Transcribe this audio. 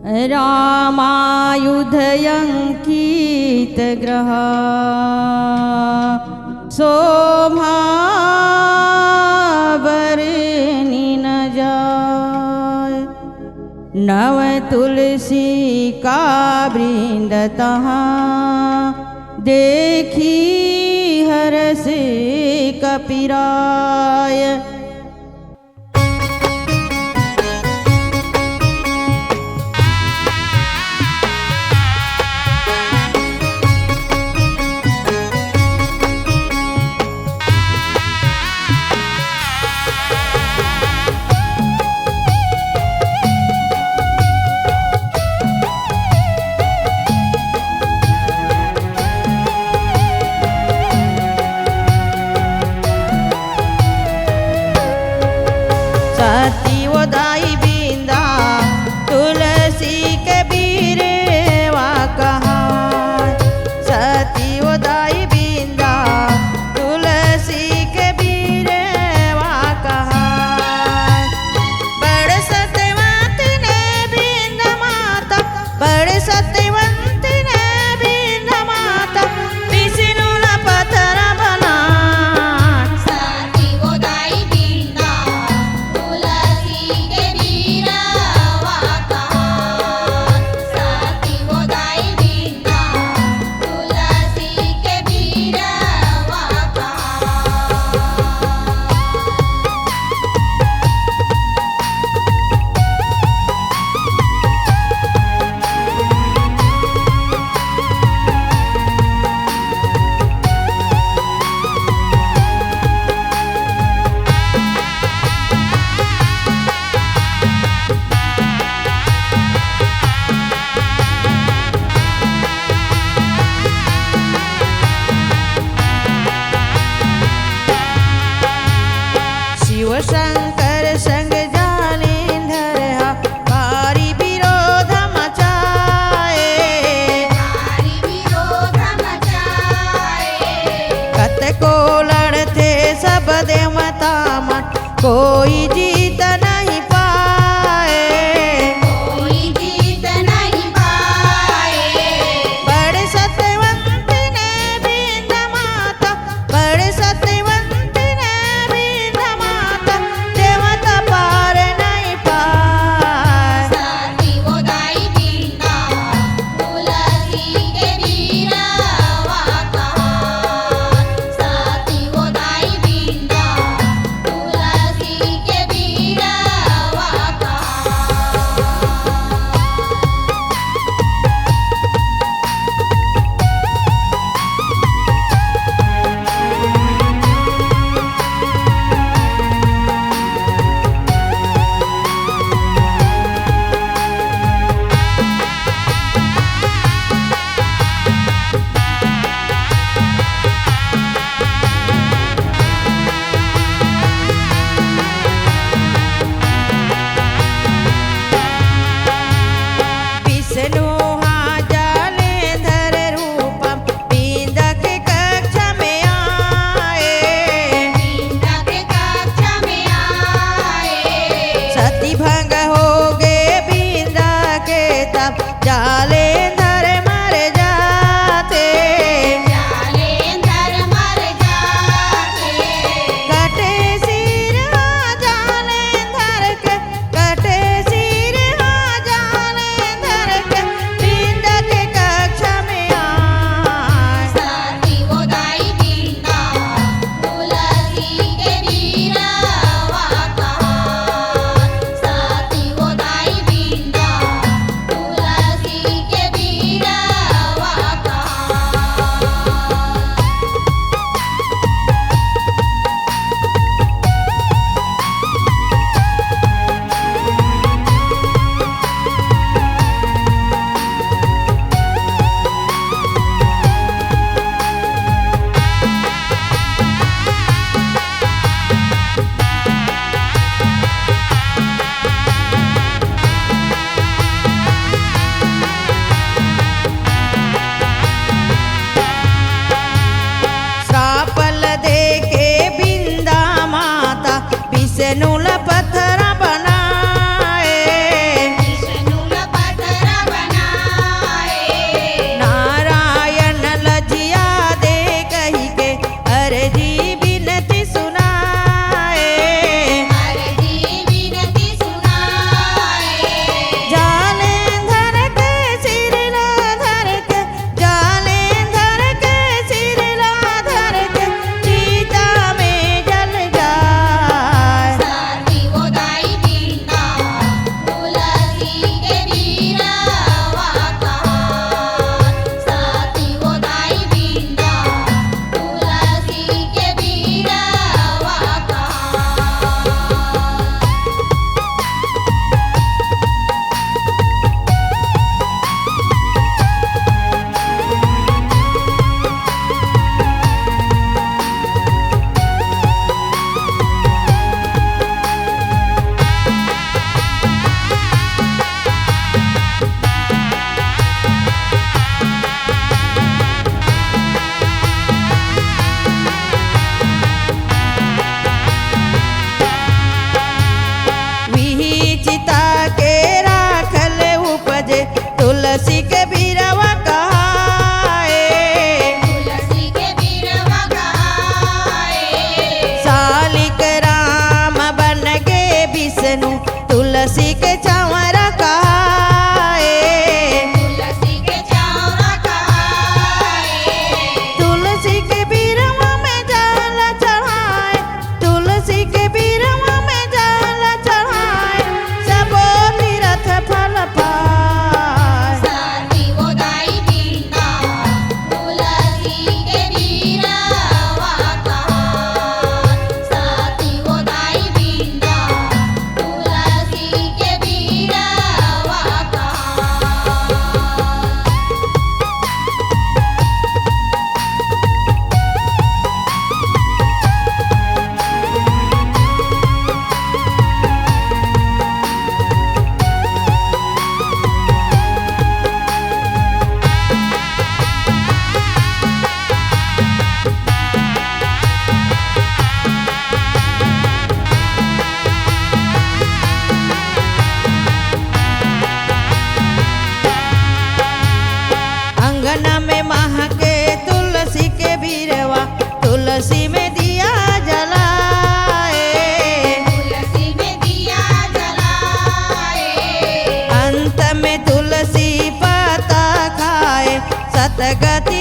रामायुधयङ्कितग्रहा शोभावरनि न जाय। नव तुलसी का वृंद तहाँ देखी हरष कपिराय। सतीवदाई बिंदा तुलसी के बीरवा कहा। सतीवदाई बिंदा तुलसी के बीरवा कहा। बड़ सत्यवंत ने बिंदा माता, बड़ सत्यवंत ने बिंदा माता विष्णु न पत्थर बना। सतीवदाई बिंदा तुलसी के बीरवा कहा। सतीवदाई बिंदा तुलसी के बीरवा कहा। शिव शंकर संग जानेंधर हरि विरोध मचाए। हरि विरोध मचाए। कतको लड़ते सब देवता मन, कोई जीत नहीं पाए। कोई जीत नहीं पाए। बड़े सत्यवंत ने बिंद माता, बड़े सत्यवंत ने बिंद माता देवता पार नहीं पाए। सतीवदाई बिंदा तुलसी के बीरवा कहा। सतीवदाई बिंदा तुलसी के बीरवा कहा। विष्णु जालेंधर रूपम बिंद के कक्ष में आए। बिंदा के कक्ष में आए। सती भंग हो गए बिंदा के तब जालेंधर मर जाते। जालेंधर मर जाते। कटे सिर जालेंधर के, कटे सिर जालेंधर के बिंद के कक्ष में आए। सतीवदाई बिंदा तुलसी के बीरवा कहा। सतीवदाई बिंदा तुलसी के बीरवा सतगति